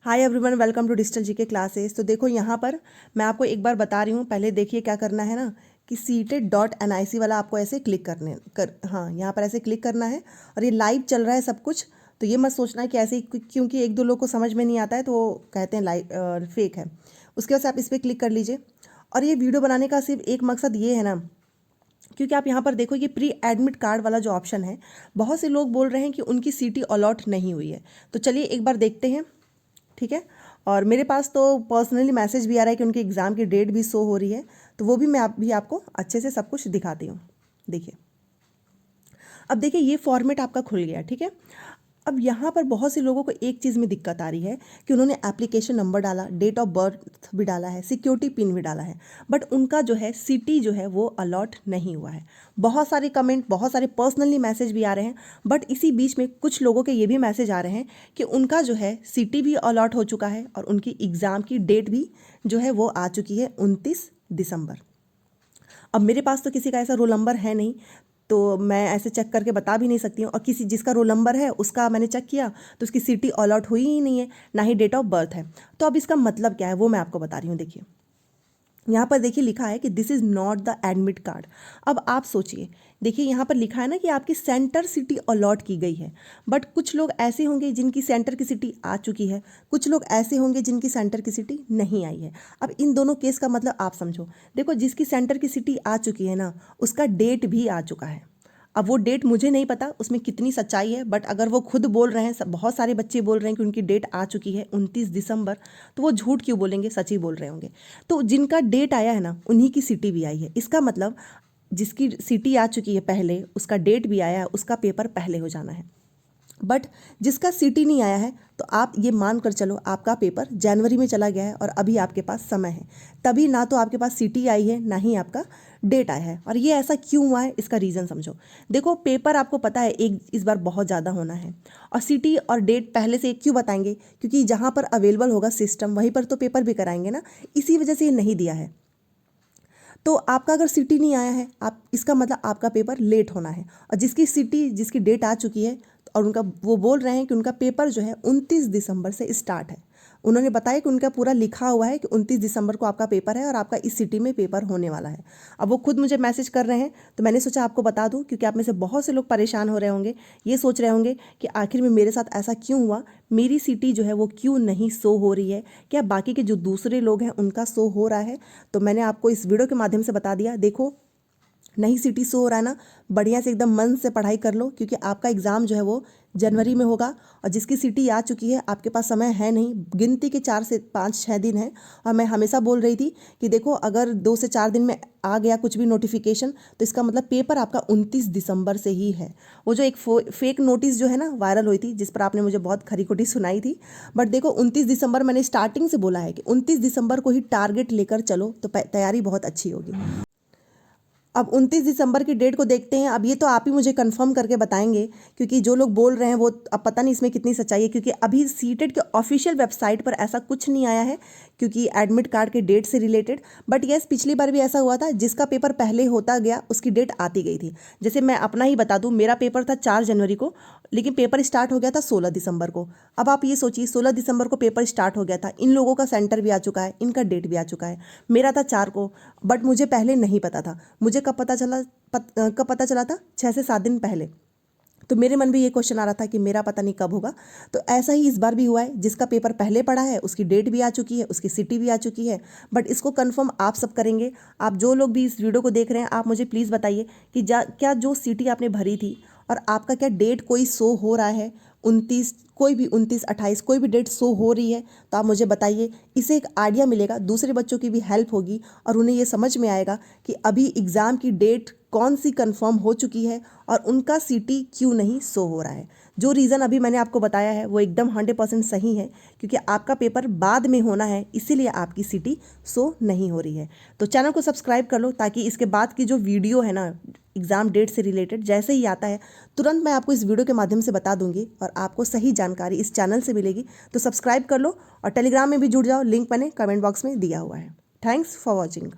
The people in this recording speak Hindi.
Hi everyone, welcome to digital GK classes. तो देखो यहाँ पर मैं आपको एक बार बता रही हूँ। पहले देखिए क्या करना है ना कि seated.nic वाला आपको ऐसे क्लिक हाँ, यहाँ पर ऐसे क्लिक करना है और ये लाइव चल रहा है सब कुछ। तो ये मत सोचना है कि ऐसे ही, क्योंकि एक दो लोग को समझ में नहीं आता है तो वो कहते हैं लाइव फेक है। उसके बाद से आप इस पर क्लिक कर लीजिए। और ये वीडियो बनाने का सिर्फ एक मकसद ये है ना, क्योंकि आप यहाँ पर देखो ये प्री एडमिट कार्ड वाला जो ऑप्शन है, बहुत से लोग बोल रहे हैं कि उनकी सीटी अलॉट नहीं हुई है। तो चलिए एक बार देखते हैं, ठीक है। और मेरे पास तो पर्सनली मैसेज भी आ रहा है कि उनके एग्ज़ाम की डेट भी शो हो रही है, तो वो भी मैं आपको अच्छे से सब कुछ दिखाती हूँ। देखिए, अब देखिए ये फॉर्मेट आपका खुल गया, ठीक है। अब यहाँ पर बहुत से लोगों को एक चीज़ में दिक्कत आ रही है कि उन्होंने एप्लीकेशन नंबर डाला, डेट ऑफ बर्थ भी डाला है, सिक्योरिटी पिन भी डाला है, बट उनका जो है सिटी जो है वो अलॉट नहीं हुआ है। बहुत सारे कमेंट, बहुत सारे पर्सनली मैसेज भी आ रहे हैं, बट इसी बीच में कुछ लोगों के ये भी मैसेज आ रहे हैं कि उनका जो है सिटी भी अलॉट हो चुका है और उनकी एग्ज़ाम की डेट भी जो है वो आ चुकी है 29 दिसंबर। अब मेरे पास तो किसी का ऐसा रोल नंबर है नहीं, तो मैं ऐसे चेक करके बता भी नहीं सकती हूँ। और किसी जिसका रोल नंबर है उसका मैंने चेक किया तो उसकी सिटी अलॉट हुई ही नहीं है, ना ही डेट ऑफ बर्थ है। तो अब इसका मतलब क्या है वो मैं आपको बता रही हूँ। देखिए यहाँ पर देखिए लिखा है कि this is not the admit card. अब आप सोचिए, देखिए यहाँ पर लिखा है ना कि आपकी सेंटर सिटी अलॉट की गई है, बट कुछ लोग ऐसे होंगे जिनकी सेंटर की सिटी आ चुकी है, कुछ लोग ऐसे होंगे जिनकी सेंटर की सिटी नहीं आई है। अब इन दोनों केस का मतलब आप समझो। देखो, जिसकी सेंटर की सिटी आ चुकी है ना, उसका डेट भी आ चुका है। अब वो डेट मुझे नहीं पता उसमें कितनी सच्चाई है, बट अगर वो खुद बोल रहे हैं, बहुत सारे बच्चे बोल रहे हैं कि उनकी डेट आ चुकी है 29 दिसंबर, तो वो झूठ क्यों बोलेंगे, सच ही बोल रहे होंगे। तो जिनका डेट आया है ना, उन्हीं की सिटी भी आई है। इसका मतलब जिसकी सिटी आ चुकी है पहले, उसका डेट भी आया है, उसका पेपर पहले हो जाना है। बट जिसका सिटी नहीं आया है, तो आप ये मान कर चलो आपका पेपर जनवरी में चला गया है और अभी आपके पास समय है, तभी ना तो आपके पास सिटी आई है ना ही आपका डेट आया है। और ये ऐसा क्यों हुआ है, इसका रीज़न समझो। देखो, पेपर आपको पता है एक इस बार बहुत ज़्यादा होना है, और सिटी और डेट पहले से क्यों बताएंगे, क्योंकि जहाँ पर अवेलेबल होगा सिस्टम वहीं पर तो पेपर भी कराएंगे ना, इसी वजह से ये नहीं दिया है। तो आपका अगर सिटी नहीं आया है, आप इसका मतलब आपका पेपर लेट होना है। और जिसकी डेट आ चुकी है और उनका वो बोल रहे हैं कि उनका पेपर जो है 29 दिसंबर से स्टार्ट है। उन्होंने बताया कि उनका पूरा लिखा हुआ है कि 29 दिसंबर को आपका पेपर है और आपका इस सिटी में पेपर होने वाला है। अब वो खुद मुझे मैसेज कर रहे हैं, तो मैंने सोचा आपको बता दूं, क्योंकि आप में से बहुत से लोग परेशान हो रहे होंगे, ये सोच रहे होंगे कि आखिर में मेरे साथ ऐसा क्यों हुआ, मेरी सिटी जो है वो क्यों नहीं शो हो रही है, क्या बाकी के जो दूसरे लोग हैं उनका शो हो रहा है। तो मैंने आपको इस वीडियो के माध्यम से बता दिया। देखो, नहीं सिटी शो हो रहा है ना, बढ़िया से एकदम मन से पढ़ाई कर लो, क्योंकि आपका एग्ज़ाम जो है वो जनवरी में होगा। और जिसकी सिटी आ चुकी है, आपके पास समय है नहीं, गिनती के 4 से 5-6 दिन है। और मैं हमेशा बोल रही थी कि देखो, अगर 2 से 4 दिन में आ गया कुछ भी नोटिफिकेशन, तो इसका मतलब पेपर आपका 29 दिसंबर से ही है। वो जो एक फेक नोटिस जो है ना वायरल हुई थी, जिस पर आपने मुझे बहुत खरी खोटी सुनाई थी, बट देखो 29 दिसंबर मैंने स्टार्टिंग से बोला है कि 29 दिसंबर को ही टारगेट लेकर चलो, तो तैयारी बहुत अच्छी होगी। अब 29 दिसंबर की डेट को देखते हैं। अब ये तो आप ही मुझे कंफर्म करके बताएंगे, क्योंकि जो लोग बोल रहे हैं वो अब पता नहीं इसमें कितनी सच्चाई है, क्योंकि अभी सीटेट के ऑफिशियल वेबसाइट पर ऐसा कुछ नहीं आया है क्योंकि एडमिट कार्ड के डेट से रिलेटेड। बट यस, पिछली बार भी ऐसा हुआ था, जिसका पेपर पहले होता गया उसकी डेट आती गई थी। जैसे मैं अपना ही बता दूँ, मेरा पेपर था 4 जनवरी को, लेकिन पेपर स्टार्ट हो गया था 16 दिसंबर को। अब आप ये सोचिए, 16 दिसंबर को पेपर स्टार्ट हो गया था, इन लोगों का सेंटर भी आ चुका है, इनका डेट भी आ चुका है। मेरा था 4 को, बट मुझे पहले नहीं पता था। मुझे कब पता चला था? 6 से 7 दिन पहले। तो मेरे मन में ये क्वेश्चन आ रहा था कि मेरा पता नहीं कब होगा। तो ऐसा ही इस बार भी हुआ है, जिसका पेपर पहले पड़ा है उसकी डेट भी आ चुकी है, उसकी सिटी भी आ चुकी है। बट इसको कंफर्म आप सब करेंगे। आप जो लोग भी इस वीडियो को देख रहे हैं, आप मुझे प्लीज़ बताइए कि क्या जो सिटी आपने भरी थी और आपका क्या डेट कोई शो हो रहा है, 29, कोई भी 29, 28, कोई भी डेट शो हो रही है, तो आप मुझे बताइए। इससे एक आइडिया मिलेगा, दूसरे बच्चों की भी हेल्प होगी और उन्हें ये समझ में आएगा कि अभी एग्ज़ाम की डेट कौन सी कंफर्म हो चुकी है और उनका सिटी क्यों नहीं शो हो रहा है। जो रीज़न अभी मैंने आपको बताया है वो एकदम 100% सही है, क्योंकि आपका पेपर बाद में होना है, इसीलिए आपकी सिटी शो नहीं हो रही है। तो चैनल को सब्सक्राइब कर लो, ताकि इसके बाद की जो वीडियो है ना एग्ज़ाम डेट से रिलेटेड, जैसे ही आता है तुरंत मैं आपको इस वीडियो के माध्यम से बता दूंगी और आपको सही जानकारी इस चैनल से मिलेगी। तो सब्सक्राइब कर लो और टेलीग्राम में भी जुड़ जाओ, लिंक मैंने कमेंट बॉक्स में दिया हुआ है। Thanks for watching.